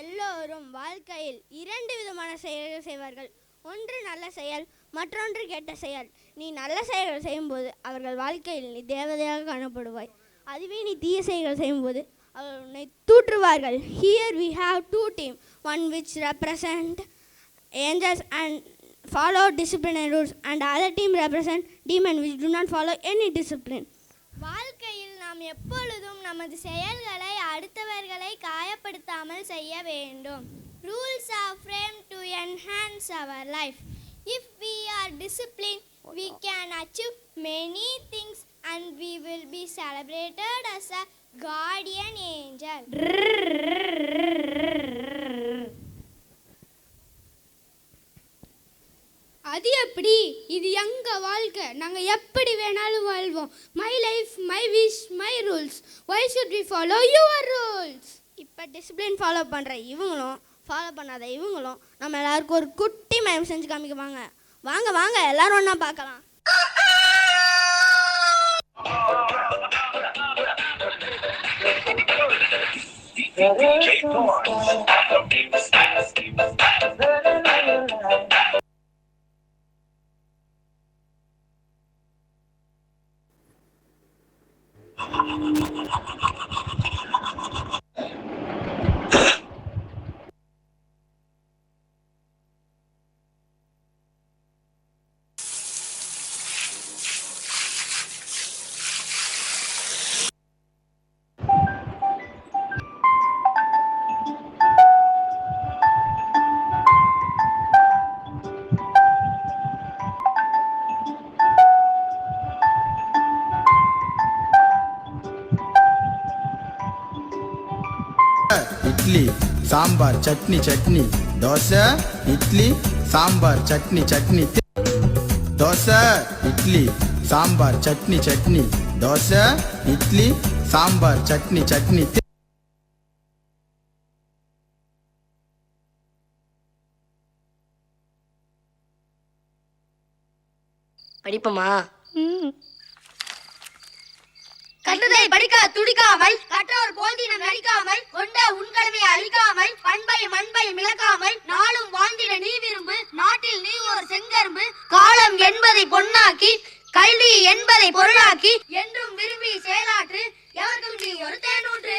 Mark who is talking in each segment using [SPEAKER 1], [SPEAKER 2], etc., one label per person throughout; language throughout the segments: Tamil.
[SPEAKER 1] எல்லோரும் வாழ்க்கையில் இரண்டு விதமான செயல்கள் செய்வார்கள். ஒன்று நல்ல செயல், மற்றொன்று கெட்ட செயல். நீ நல்ல செயல்கள் செய்யும்போது அவர்கள் வாழ்க்கையில் நீ தேவதையாக காணப்படுவாய். அதுவே நீ தீய செயல்கள் செய்யும்போது அவர்கள் உன்னை தூற்றுவார்கள். Here we have two teams, one which represent angels and follow disciplinary rules, and other team represent demons which do not follow any discipline.
[SPEAKER 2] வாழ்க்கையில் நாம் எப்பொழுதும் நமது செயல்களை அடுத்தவர்களை காயப்படுத்தாமல் செய்ய வேண்டும். Rules are framed to enhance our life. If we are disciplined, we can achieve many things and we will be celebrated as a guardian angel.
[SPEAKER 3] அது எப்படி? இது எங்க வாழ்க்கை, நாங்கள் எப்படி வேணாலும் வாழ்வோம். My life, my wish, my rules. Why should we follow your rules?
[SPEAKER 1] இப்போ டிசிப்ளின் ஃபாலோ பண்ணுற இவங்களும் ஃபாலோ பண்ணாத இவங்களும் நம்ம எல்லாருக்கும் ஒரு குட்டி மயம் செஞ்சு காமிக்குவாங்க. வாங்க வாங்க எல்லாரும் ஒன்றா பார்க்கலாம்.
[SPEAKER 4] இட்லி சாம்பார் சட்னி சட்னி, தோசை இட்லி சாம்பார் சட்னி சட்னி, தோசை இட்லி சாம்பார் சட்னி சட்னி, தோசை இட்லி சாம்பார் சட்னி சட்னி.
[SPEAKER 5] படிப்போமா?
[SPEAKER 6] கற்றதை படிக்க துடிக்காமல், கற்றோர் போதினம் நடிக்காமல், கொண்ட உன்கடமை அழிக்காமல், பண்பை மண்பை மிளக்காமல், நாளும் வாழ்ந்திட நீ விரும்பு, நாட்டில் நீ ஒரு செங்கரும்பு, காலம் என்பதை பொன்னாக்கி, கல்வி என்பதை பொருளாக்கி, என்றும் விரும்பி செயலாற்று, எவருக்கும் நீ ஒரு தேனூற்று.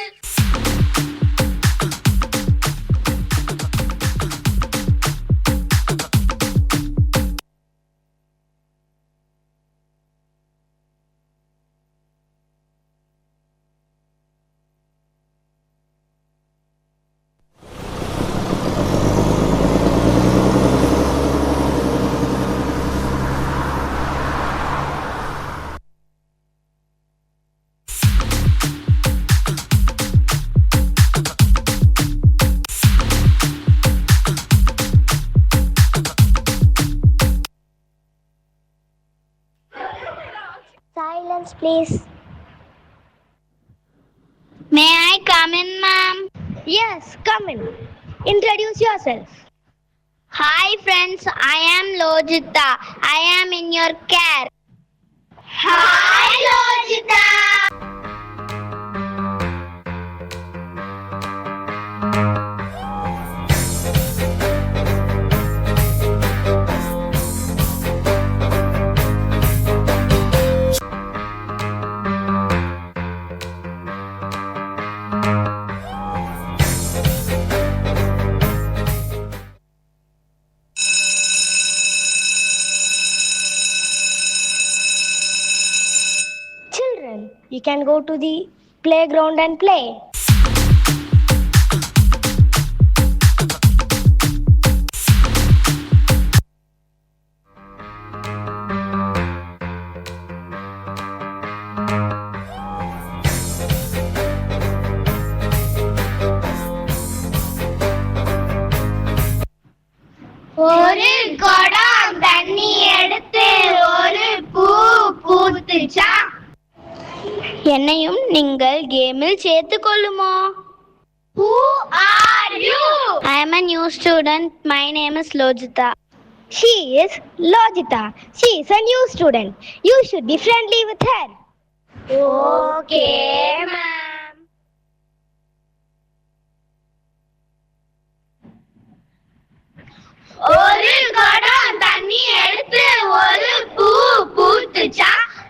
[SPEAKER 2] Silence, please.
[SPEAKER 6] May I come in, ma'am?
[SPEAKER 2] Yes, come in. Introduce yourself.
[SPEAKER 6] Hi, friends. I am Lojita. I am in your care. Hi, Lojita.
[SPEAKER 2] Children, you can go to the playground and play.
[SPEAKER 6] ஒரு குடம் தண்ணி எடுத்து ஒரு பூ பூத்துச்சா? என்னையும் நீங்கள் கேமில் சேர்த்துக் கொள்ளுமோ? Who are you? I am a new student. My name is Lojita.
[SPEAKER 2] She is Lojita. She is a new student. You should be friendly with her.
[SPEAKER 6] Okay, ma'am.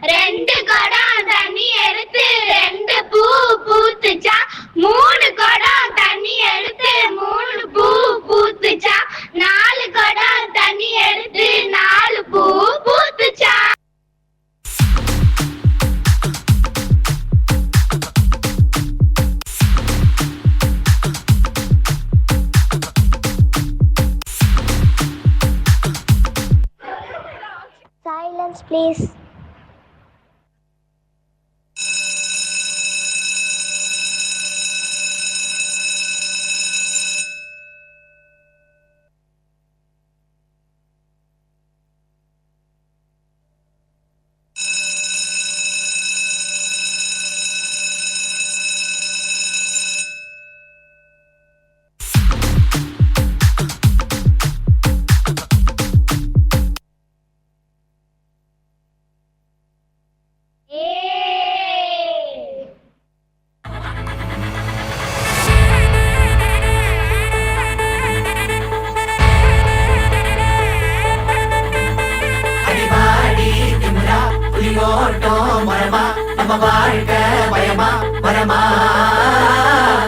[SPEAKER 2] 2 குடம் தண்ணி எடுத்து 2 பூ பூத்துச்சா 3 குடம் தண்ணி எடுத்து 3 பூ பூத்துச்சா 4 குடம் தண்ணி எடுத்து 4 பூ பூத்துச்சா.
[SPEAKER 6] Silence, please.
[SPEAKER 7] நம்ம வாழ்க்கை பயமா வரமா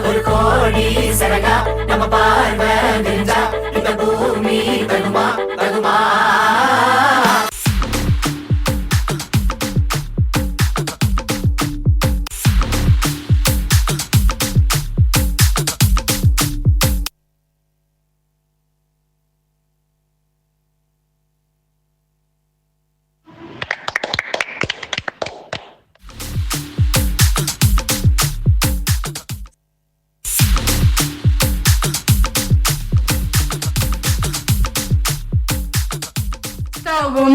[SPEAKER 7] ஒரு கோடி சரகா நம்ம பார்வை தெரிஞ்சா இந்த பூமி தகுமா தகுமா.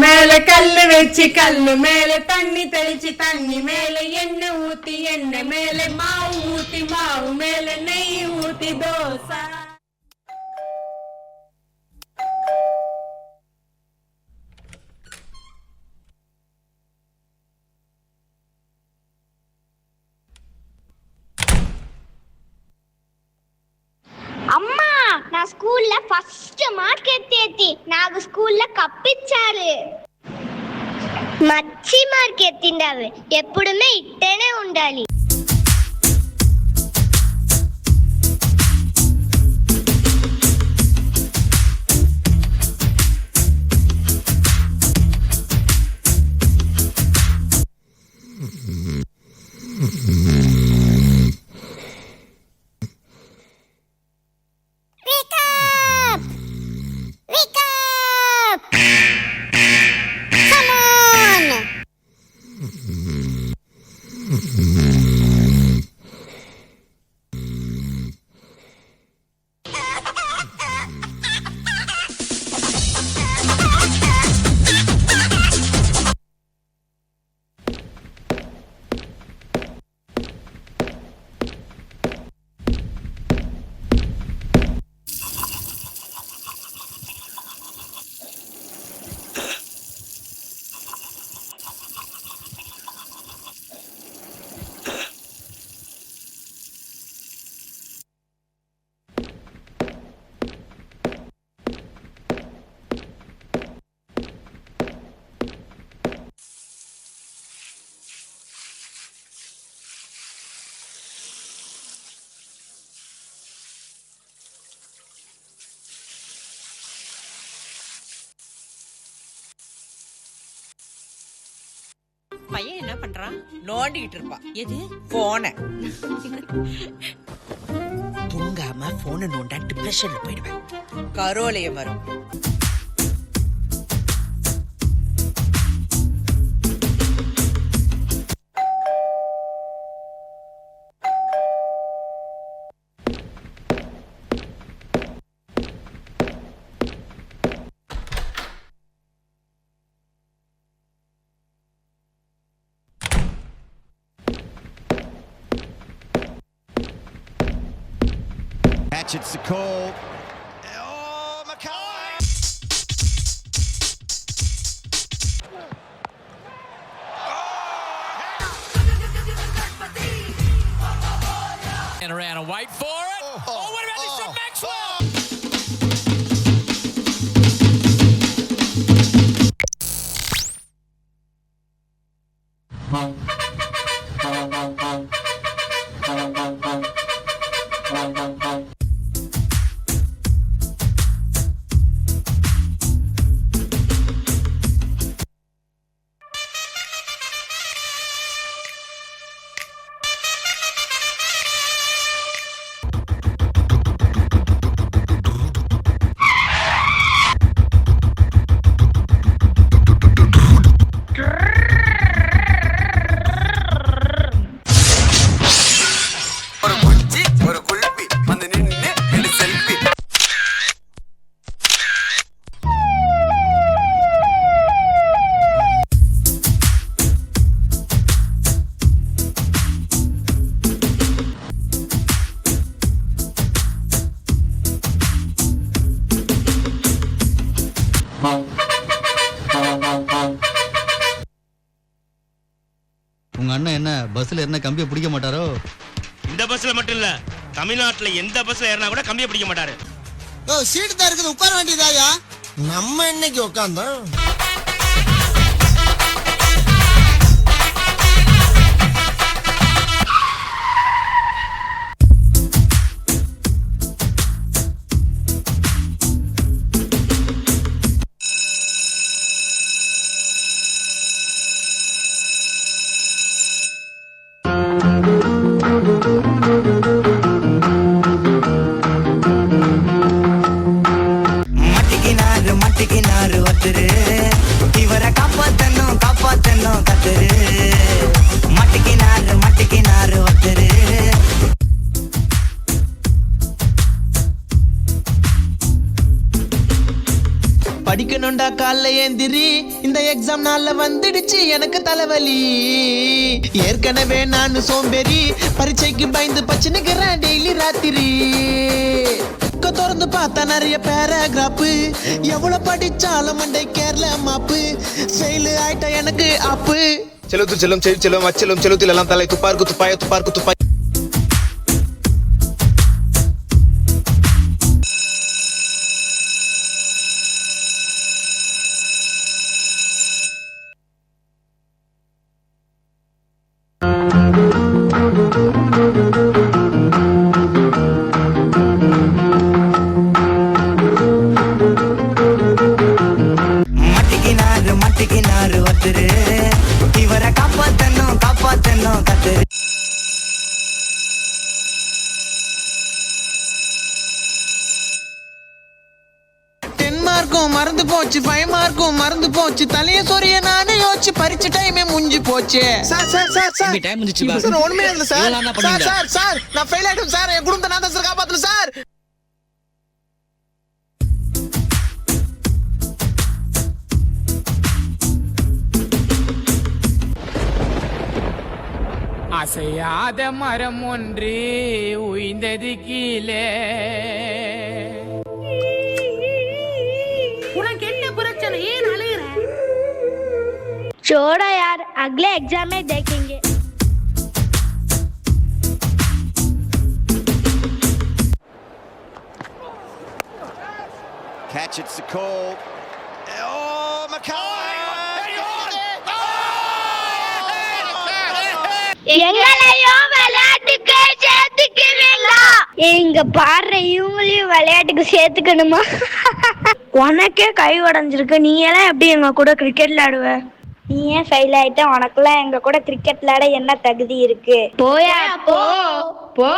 [SPEAKER 8] மேல கல்லு வச்சு கல்லு மேல தண்ணி தெளிச்சு தண்ணி மேல எண்ணெய் ஊத்தி எண்ணெய் மேல மாவு ஊத்தி மாவு மேல நெய் ஊத்தி தோசை.
[SPEAKER 2] అమ్మా నా స్కూల్లో ఫస్ట్ మార్క్ ఎత్తేతి నాకు స్కూల్లో కప్పిచ్చారు. మంచి మార్క్ ఎత్తిండావి ఎప్పుడుమే ఇట్టేనే ఉండాలి.
[SPEAKER 9] பையன் என்ன பண்றான்? நோண்டிட்டு இருப்பான். எது? போன தூங்காம போன நோண்டா டிப்ரெஷன்ல போயிடுவேன். கரோலையும் வரும்.
[SPEAKER 10] It's the call. Oh, Mackay!
[SPEAKER 11] And around and wait for it. Oh, what about this from Maxwell?
[SPEAKER 12] உங்க அண்ணன் என்ன பஸ்ல என்ன கம்பியை பிடிக்க மாட்டாரோ?
[SPEAKER 13] இந்த பஸ்ல மட்டும் இல்ல, தமிழ்நாட்டுல எந்த பஸ்ல ஏறினா கூட கம்பியை பிடிக்க மாட்டாரு.
[SPEAKER 14] சீட்டு தான் இருக்குது, உட்கார வேண்டியதாயா? நம்ம இன்னைக்கு உட்கார்ந்தோம்.
[SPEAKER 7] இவரை காப்பாத்தனும் காப்பாத்தனும் கத்துரு, மட்டிக்கு நாறு ஒத்துரு.
[SPEAKER 15] படிக்கணும்டா காலைல ஏந்திரி, இந்த எக்ஸாம் நாள்ல வந்துடுச்சு எனக்கு தலைவலி. ஏற்கனவே நான் சோம்பேறி, பரீட்சைக்கு பயந்து பச்சுனுக்கிறேன் டெய்லி ராத்திரி. திறந்து பார்த்தா நிறைய பேராகிராஃப், எவ்வளவு படிச்சாலும் மண்டை கேரள மாப்பு. ஃபெயில் ஆயிட்டா எனக்கு அப்பு.
[SPEAKER 16] செலுத்து செல்லும் செல்லும் அச்சலும் செலுத்தில் எல்லாம் தலை துப்பார்க்கு துப்பாய துப்பார்க்கு துப்பாய்.
[SPEAKER 7] மட்டிக்கு நாறு ஒத்துரு, இவரை காப்பாத்தனும் காப்பாத்தனும் கத்துரு.
[SPEAKER 15] மார்க்கும் மறந்து போச்சு, 5 மார்க்கும் மறந்து போச்சு. தலைய சொரிய நானே யோசிச்சு பரிச்ச டைமே முடிஞ்சு போச்சு. சார்
[SPEAKER 11] டைம் முடிஞ்சு பா.
[SPEAKER 15] சார் ஒண்ணுமே இல்ல சார். சார் நான் ஃபெயில் ஆயிட்டேன் சார். என் குடும்பத்தை நான் தான் சார் காப்பாத்தணும் சார்.
[SPEAKER 8] அசையாத மரம் ஒன்று உய்ந்தது கீழே. உனக்கு என்ன பிரச்சனை, ஏன் அழுகிற?
[SPEAKER 1] छोड़ो यार, अगले एग्जाम में देखेंगे.
[SPEAKER 10] Catch, it's the call. Oh, Mackay!
[SPEAKER 1] எங்களையும் விளையாட்டுக்கு சேர்த்துக்கிறீங்களா? இங்க பாடுற இவங்களையும் விளையாட்டுக்கு சேர்த்துக்கணுமா? உனக்கே கை உடஞ்சிருக்கு, நீ எல்லாம் எப்படி எங்க கூட கிரிக்கெட் விளையாடுவ? நீ ஏன் ஃபெயில் ஆயிட்ட? உனக்குலாம் எங்க கூட கிரிக்கெட் விளையாட என்ன தகுதி இருக்கு? போயா போ போ.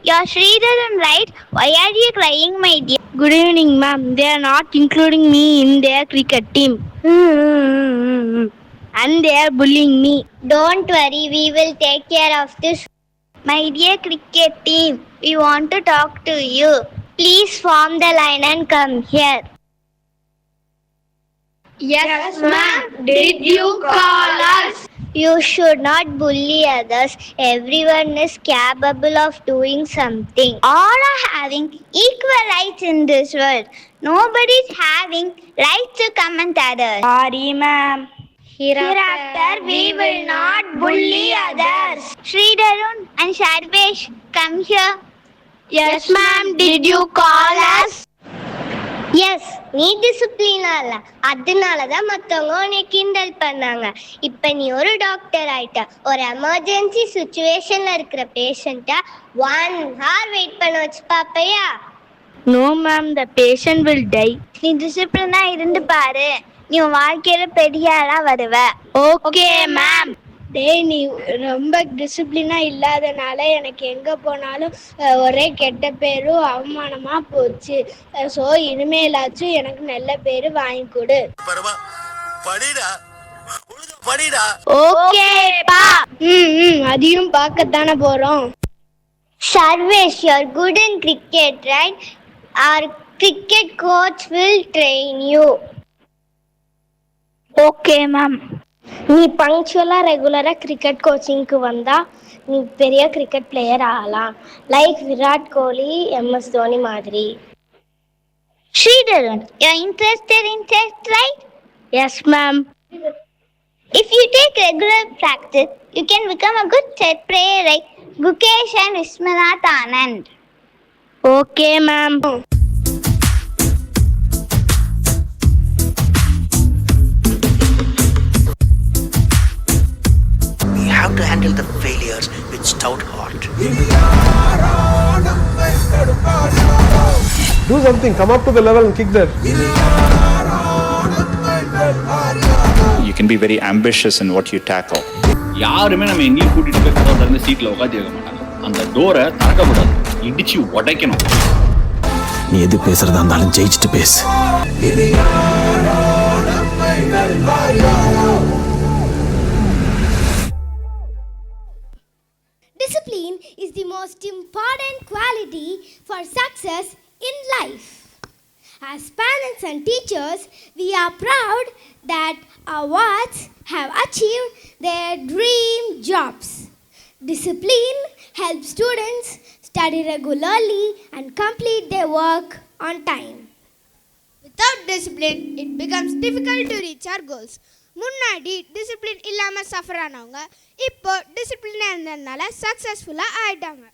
[SPEAKER 1] You're Sridharan, right? Why are you crying, my dear? Good evening, ma'am. They are not including me in their cricket team. And they are bullying me. Don't worry, we will take care of this. My dear cricket team, we want to talk to you. Please form the line and come here. Yes, ma'am. Did you call us? You should not bully others. Everyone is capable of doing something. All are having equal rights in this world. Nobody is having right to comment others. Sorry, ma'am. Hereafter, we will not bully others. Sridharun and Sarvesh, come here. Yes, ma'am. Did you call us?
[SPEAKER 2] Yes, நீ டிசிப்ளினா இல்ல, அதனாலதான் மத்தவங்க உன்னை கிண்டல் பண்ணாங்க. இப்ப நீ ஒரு டாக்டர் ஆயிட்ட. ஒரு எமர்ஜென்சி சுச்சுவேஷன்ல இருக்கிற பேஷண்ட்டை 1 hour வெயிட் பண்ண வச்சு பாப்பையா?
[SPEAKER 6] No ma'am, the patient will die. நீ டிசிப்ளினா இருந்து பாரு, நீ உன் வாழ்க்கையில பெரிய ஆளா வருவ. Okay ma'am.
[SPEAKER 3] டேய், நீ ரொம்ப டிசிப்ளினா இல்லாதனால எனக்கு எங்கே போனாலும் ஒரே கெட்ட பேரும் அவமானமாக போச்சு. ஸோ இனிமேலாச்சும் எனக்கு நல்ல பேர் வாங்கி கொடு.
[SPEAKER 6] ஓகேப்பா.
[SPEAKER 3] அதையும் பார்க்கத்தானே போகிறோம்.
[SPEAKER 2] Sarvesh, you're good in cricket, right? Our cricket coach will train you.
[SPEAKER 6] Okay ma'am.
[SPEAKER 2] நீ பங்க்சுவலா ரெகுலரா கிரிக்கெட் கோச்சிங்க்கு வந்தா நீ பெரிய கிரிக்கெட் பிளேயர் ஆகலாம். லைக் விராட் கோலி, MS தோனி மாதிரி.
[SPEAKER 6] Sridharan, you're interested in chess, right?
[SPEAKER 2] Yes, ma'am.
[SPEAKER 6] If you take regular practice, you can become a good chess player like Gukesh and Viswanath Anand.
[SPEAKER 2] Okay, ma'am.
[SPEAKER 9] We have to handle the failures with stout heart.
[SPEAKER 17] Do something, come up to the level and kick that.
[SPEAKER 18] You can be very ambitious in what you tackle.
[SPEAKER 19] யாருமே நம்ம எங்கேயும் கூட்டிட்டு போய் கதவை திறந்து சீட்ல உட்காந்து வைக்க மாட்டாங்க. அந்த டோரை திறக்கக்கூடாது, இடிச்சு உடைக்கணும்.
[SPEAKER 20] நீ எது பேசுறதா இருந்தாலும் ஜெயிச்சுட்டு பேசு.
[SPEAKER 2] Discipline is the most important quality for success in life. As parents and teachers, we are proud that our wards have achieved their dream jobs. Discipline helps students study regularly and complete their work on time.
[SPEAKER 3] Without discipline, it becomes difficult to reach our goals. முன்னாடி டிசிப்ளின் இல்லாமல் சஃபர் ஆனவங்க இப்போ டிசிப்ளினாக இருந்ததுனால சக்ஸஸ்ஃபுல்லாக ஆகிட்டாங்க.